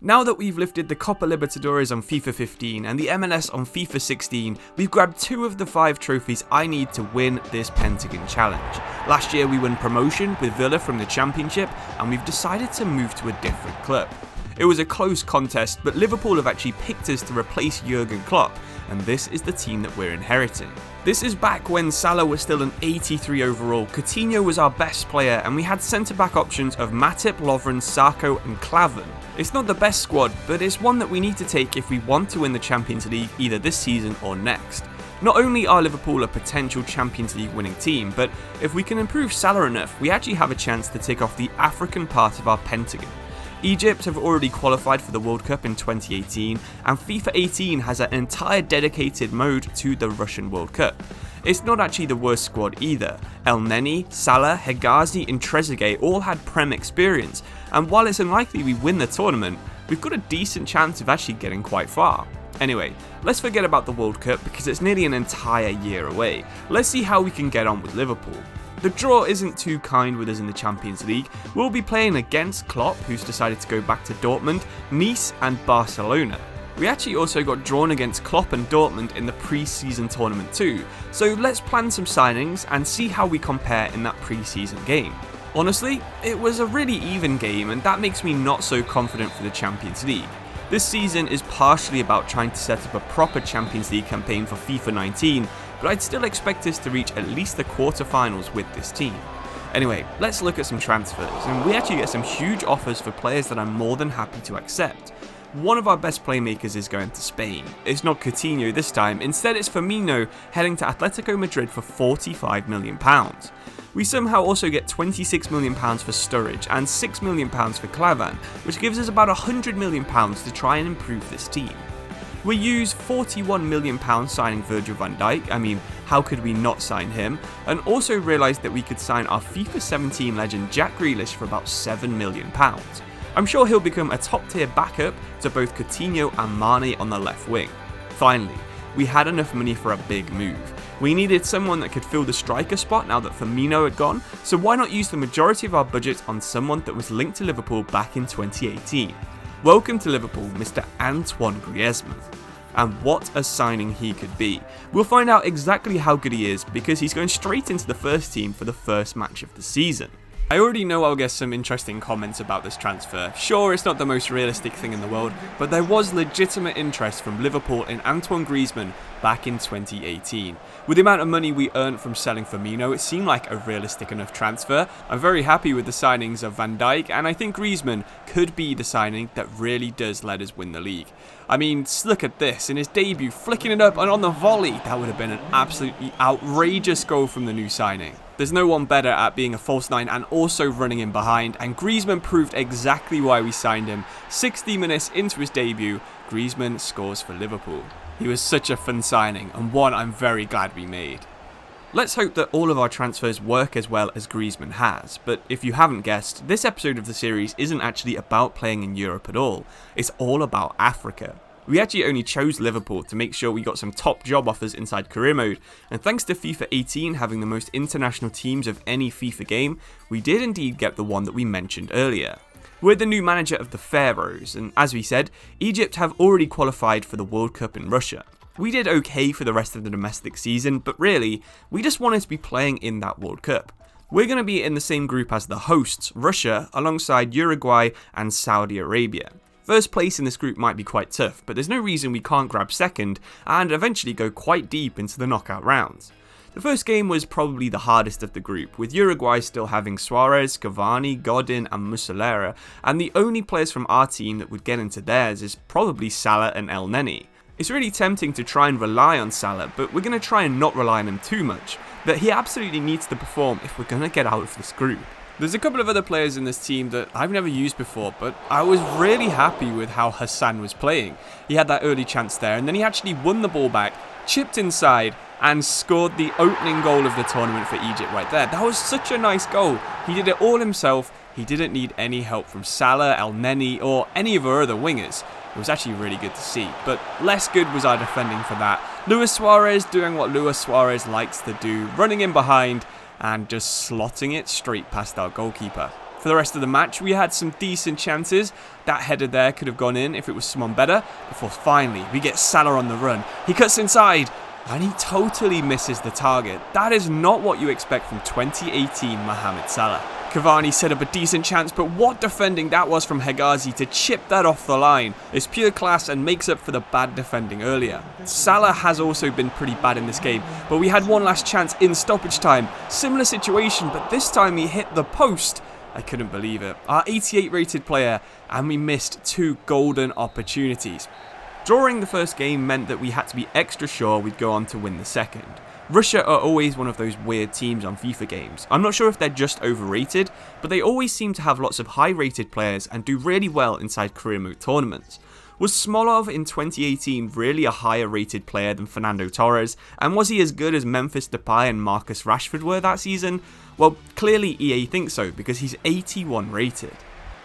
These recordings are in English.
Now that we've lifted the Copa Libertadores on FIFA 15 and the MLS on FIFA 16, we've grabbed 2 of the 5 trophies I need to win this Pentagon challenge. Last year we won promotion with Villa from the Championship, and we've decided to move to a different club. It was a close contest, but Liverpool have actually picked us to replace Jurgen Klopp, and this is the team that we're inheriting. This is back when Salah was still an 83 overall, Coutinho was our best player, and we had centre-back options of Matip, Lovren, Sarko and Klavan. It's not the best squad, but it's one that we need to take if we want to win the Champions League either this season or next. Not only are Liverpool a potential Champions League winning team, but if we can improve Salah enough, we actually have a chance to tick off the African part of our Pentagon. Egypt have already qualified for the World Cup in 2018, and FIFA 18 has an entire dedicated mode to the Russian World Cup. It's not actually the worst squad either. El Neni, Salah, Hegazi and Trezeguet all had Prem experience, and while it's unlikely we win the tournament, we've got a decent chance of actually getting quite far. Anyway, let's forget about the World Cup because it's nearly an entire year away. Let's see how we can get on with Liverpool. The draw isn't too kind with us in the Champions League. We'll be playing against Klopp, who's decided to go back to Dortmund, Nice and Barcelona. We actually also got drawn against Klopp and Dortmund in the pre-season tournament too, so let's plan some signings and see how we compare in that pre-season game. Honestly, it was a really even game, and that makes me not so confident for the Champions League. This season is partially about trying to set up a proper Champions League campaign for FIFA 19, but I'd still expect us to reach at least the quarterfinals with this team. Anyway, let's look at some transfers, and we actually get some huge offers for players that I'm more than happy to accept. One of our best playmakers is going to Spain. It's not Coutinho this time, instead it's Firmino heading to Atletico Madrid for £45 million. We somehow also get £26 million for Sturridge and £6 million for Klavan, which gives us about £100 million to try and improve this team. We used £41 million signing Virgil van Dijk, I mean, how could we not sign him, and also realised that we could sign our FIFA 17 legend Jack Grealish for about £7 million. I'm sure he'll become a top tier backup to both Coutinho and Mane on the left wing. Finally, we had enough money for a big move. We needed someone that could fill the striker spot now that Firmino had gone, so why not use the majority of our budget on someone that was linked to Liverpool back in 2018. Welcome to Liverpool, Mr. Antoine Griezmann. And what a signing he could be. We'll find out exactly how good he is because he's going straight into the first team for the first match of the season. I already know I'll get some interesting comments about this transfer. Sure, it's not the most realistic thing in the world, but there was legitimate interest from Liverpool in Antoine Griezmann back in 2018. With the amount of money we earned from selling Firmino, it seemed like a realistic enough transfer. I'm very happy with the signings of Van Dijk, and I think Griezmann could be the signing that really does let us win the league. I mean, look at this, in his debut, flicking it up and on the volley, that would have been an absolutely outrageous goal from the new signing. There's no one better at being a false nine and also running in behind, and Griezmann proved exactly why we signed him. 60 minutes into his debut, Griezmann scores for Liverpool. He was such a fun signing, and one I'm very glad we made. Let's hope that all of our transfers work as well as Griezmann has, but if you haven't guessed, this episode of the series isn't actually about playing in Europe at all. It's all about Africa. We actually only chose Liverpool to make sure we got some top job offers inside career mode, and thanks to FIFA 18 having the most international teams of any FIFA game, we did indeed get the one that we mentioned earlier. We're the new manager of the Pharaohs, and as we said, Egypt have already qualified for the World Cup in Russia. We did okay for the rest of the domestic season, but really, we just wanted to be playing in that World Cup. We're going to be in the same group as the hosts, Russia, alongside Uruguay and Saudi Arabia. First place in this group might be quite tough, but there's no reason we can't grab second and eventually go quite deep into the knockout rounds. The first game was probably the hardest of the group, with Uruguay still having Suarez, Cavani, Godin and Muslera, and the only players from our team that would get into theirs is probably Salah and El Neni. It's really tempting to try and rely on Salah, but we're going to try and not rely on him too much, but he absolutely needs to perform if we're going to get out of this group. There's a couple of other players in this team that I've never used before, but I was really happy with how Hassan was playing. He had that early chance there, and then he actually won the ball back, chipped inside, and scored the opening goal of the tournament for Egypt right there. That was such a nice goal. He did it all himself. He didn't need any help from Salah, El Neni, or any of our other wingers. It was actually really good to see, but less good was our defending for that. Luis Suarez doing what Luis Suarez likes to do, running in behind, and just slotting it straight past our goalkeeper. For the rest of the match, we had some decent chances. That header there could have gone in if it was someone better, before finally we get Salah on the run. He cuts inside, and he totally misses the target. That is not what you expect from 2018 Mohamed Salah. Cavani set up a decent chance, but what defending that was from Hegazi to chip that off the line. It's pure class and makes up for the bad defending earlier. Salah has also been pretty bad in this game, but we had one last chance in stoppage time. Similar situation, but this time he hit the post. I couldn't believe it. Our 88 rated player, and we missed 2 golden opportunities. Drawing the first game meant that we had to be extra sure we'd go on to win the second. Russia are always one of those weird teams on FIFA games. I'm not sure if they're just overrated, but they always seem to have lots of high rated players and do really well inside career mode tournaments. Was Smolov in 2018 really a higher rated player than Fernando Torres, and was he as good as Memphis Depay and Marcus Rashford were that season? Well, clearly EA thinks so because he's 81 rated.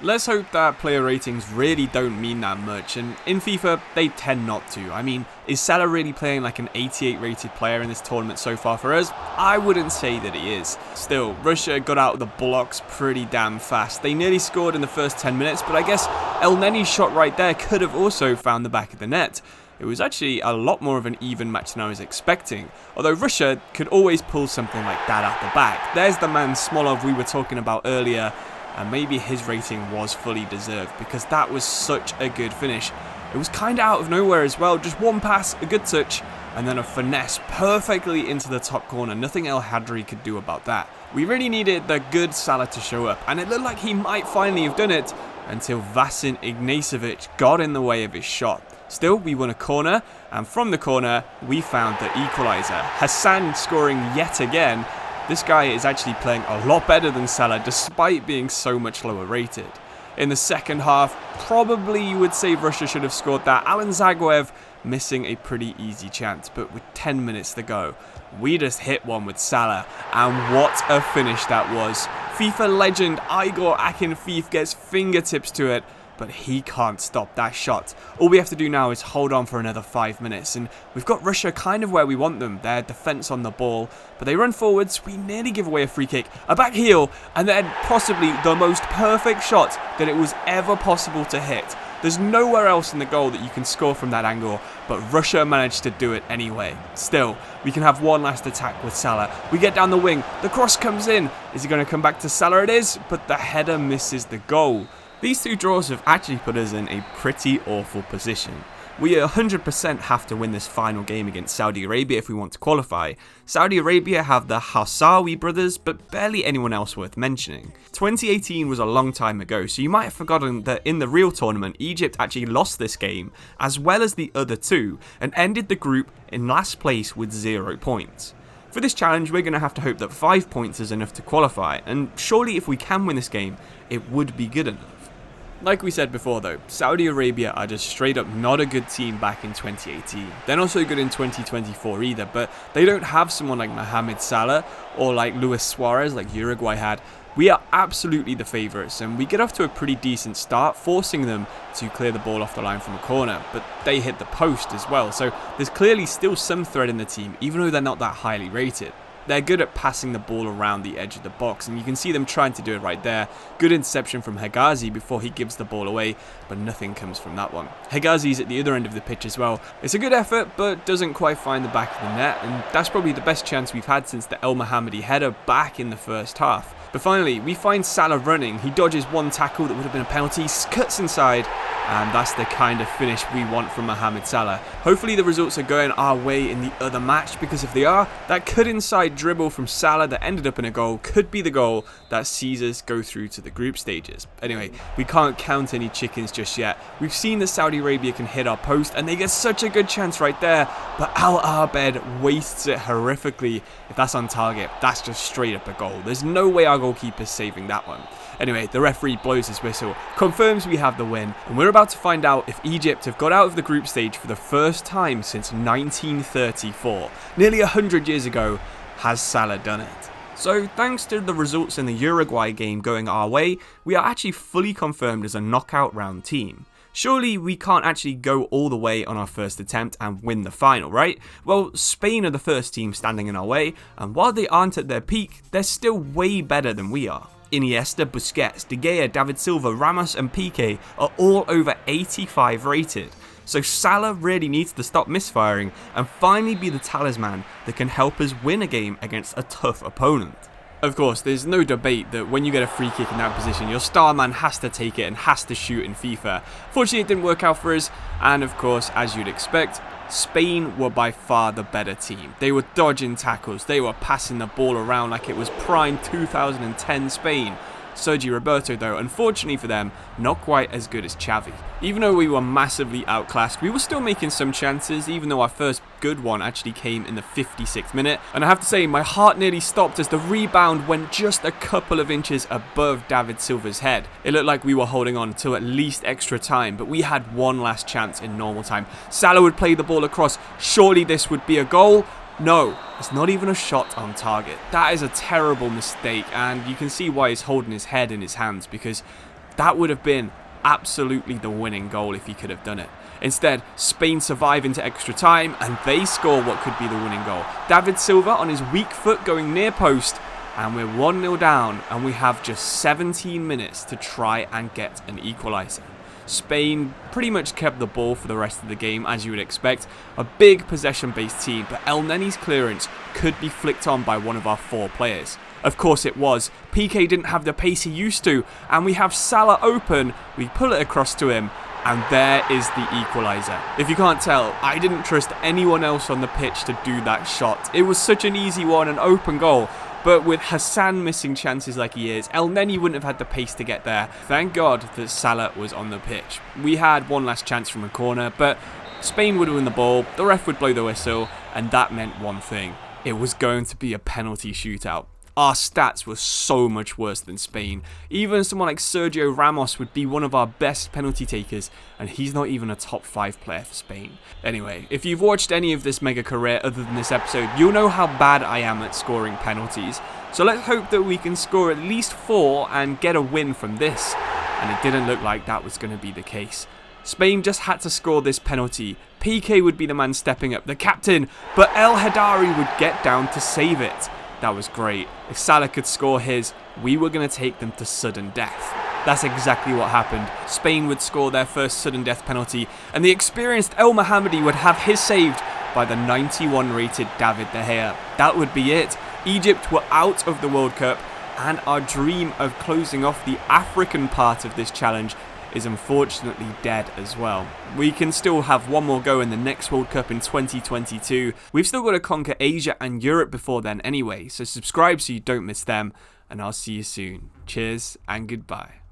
Let's hope that player ratings really don't mean that much, and in FIFA, they tend not to. I mean, is Salah really playing like an 88 rated player in this tournament so far for us? I wouldn't say that he is. Still, Russia got out of the blocks pretty damn fast. They nearly scored in the first 10 minutes, but I guess El Neni's shot right there could have also found the back of the net. It was actually a lot more of an even match than I was expecting, although Russia could always pull something like that out the back. There's the man Smolov we were talking about earlier, and maybe his rating was fully deserved because that was such a good finish. It was kind of out of nowhere as well, just one pass, a good touch, and then a finesse perfectly into the top corner. Nothing El Hadri could do about that. We really needed the good Salah to show up, and it looked like he might finally have done it until Vasin Ignacevic got in the way of his shot. Still, we won a corner, and from the corner, we found the equaliser. Hassan scoring yet again. This guy is actually playing a lot better than Salah despite being so much lower rated. In the second half, probably you would say Russia should have scored that. Alan Zagoev missing a pretty easy chance, but with 10 minutes to go, we just hit one with Salah, and what a finish that was. FIFA legend Igor Akinfeev gets fingertips to it, but he can't stop that shot. All we have to do now is hold on for another 5 minutes, and we've got Russia kind of where we want them. Their defence on the ball, but they run forwards, we nearly give away a free kick, a back heel, and then possibly the most perfect shot that it was ever possible to hit. There's nowhere else in the goal that you can score from that angle, but Russia managed to do it anyway. Still, we can have one last attack with Salah. We get down the wing, the cross comes in. Is he going to come back to Salah? It is, but the header misses the goal. These 2 draws have actually put us in a pretty awful position. We 100% have to win this final game against Saudi Arabia if we want to qualify. Saudi Arabia have the Hausawi brothers, but barely anyone else worth mentioning. 2018 was a long time ago, so you might have forgotten that in the real tournament, Egypt actually lost this game, as well as the other 2, and ended the group in last place with 0 points. For this challenge, we're going to have to hope that 5 points is enough to qualify, and surely if we can win this game, it would be good enough. Like we said before though, Saudi Arabia are just straight up not a good team back in 2018. They're not so good in 2024 either, but they don't have someone like Mohamed Salah or like Luis Suarez like Uruguay had. We are absolutely the favourites, and we get off to a pretty decent start, forcing them to clear the ball off the line from a corner, but they hit the post as well, so there's clearly still some threat in the team, even though they're not that highly rated. They're good at passing the ball around the edge of the box, and you can see them trying to do it right there. Good interception from Hegazi before he gives the ball away, but nothing comes from that one. Hegazi's at the other end of the pitch as well. It's a good effort, but doesn't quite find the back of the net, and that's probably the best chance we've had since the El Mohammadi header back in the first half. But finally, we find Salah running. He dodges one tackle that would have been a penalty, cuts inside, and that's the kind of finish we want from Mohamed Salah. Hopefully the results are going our way in the other match, because if they are, that cut inside dribble from Salah that ended up in a goal could be the goal that sees us go through to the group stages. Anyway, we can't count any chickens just yet. We've seen that Saudi Arabia can hit our post, and they get such a good chance right there, but Al Abed wastes it horrifically. If that's on target, that's just straight up a goal. There's no way our goalkeeper's saving that one. Anyway, the referee blows his whistle, confirms we have the win, and we're about to find out if Egypt have got out of the group stage for the first time since 1934. Nearly 100 years ago, has Salah done it? So thanks to the results in the Uruguay game going our way, we are actually fully confirmed as a knockout round team. Surely we can't actually go all the way on our first attempt and win the final, right? Well, Spain are the first team standing in our way, and while they aren't at their peak, they're still way better than we are. Iniesta, Busquets, De Gea, David Silva, Ramos and Piqué are all over 85 rated. So Salah really needs to stop misfiring and finally be the talisman that can help us win a game against a tough opponent. Of course, there's no debate that when you get a free kick in that position, your star man has to take it and has to shoot in FIFA. Fortunately, it didn't work out for us, and of course, as you'd expect, Spain were by far the better team. They were dodging tackles, they were passing the ball around like it was prime 2010 Spain. Sergi Roberto though, unfortunately for them, not quite as good as Xavi. Even though we were massively outclassed, we were still making some chances, even though our first good one actually came in the 56th minute. And I have to say, my heart nearly stopped as the rebound went just a couple of inches above David Silva's head. It looked like we were holding on until at least extra time, but we had one last chance in normal time. Salah would play the ball across, surely this would be a goal. No, it's not even a shot on target. That is a terrible mistake, and you can see why he's holding his head in his hands, because that would have been absolutely the winning goal if he could have done it. Instead, Spain survive into extra time, and they score what could be the winning goal. David Silva on his weak foot going near post, and we're 1-0 down, and we have just 17 minutes to try and get an equaliser. Spain pretty much kept the ball for the rest of the game, as you would expect. A big possession-based team, but El Neni's clearance could be flicked on by one of our 4 players. Of course it was. Piqué didn't have the pace he used to, and we have Salah open. We pull it across to him, and there is the equaliser. If you can't tell, I didn't trust anyone else on the pitch to do that shot. It was such an easy one, an open goal. But with Hassan missing chances like he is, El Neni wouldn't have had the pace to get there. Thank God that Salah was on the pitch. We had one last chance from a corner, but Spain would win the ball, the ref would blow the whistle, and that meant one thing. It was going to be a penalty shootout. Our stats were so much worse than Spain. Even someone like Sergio Ramos would be one of our best penalty takers, and he's not even a top 5 player for Spain. Anyway, if you've watched any of this mega career other than this episode, you'll know how bad I am at scoring penalties. So let's hope that we can score at least 4 and get a win from this. And it didn't look like that was going to be the case. Spain just had to score this penalty. Piqué would be the man stepping up, the captain, but El Hadari would get down to save it. That was great. If Salah could score his, we were going to take them to sudden death. That's exactly what happened. Spain would score their first sudden death penalty, and the experienced El Mohammadi would have his saved by the 91 rated David De Gea. That would be it. Egypt were out of the World Cup, and our dream of closing off the African part of this challenge is unfortunately dead as well. We can still have one more go in the next World Cup in 2022. We've still got to conquer Asia and Europe before then anyway, so subscribe so you don't miss them, and I'll see you soon. Cheers and goodbye.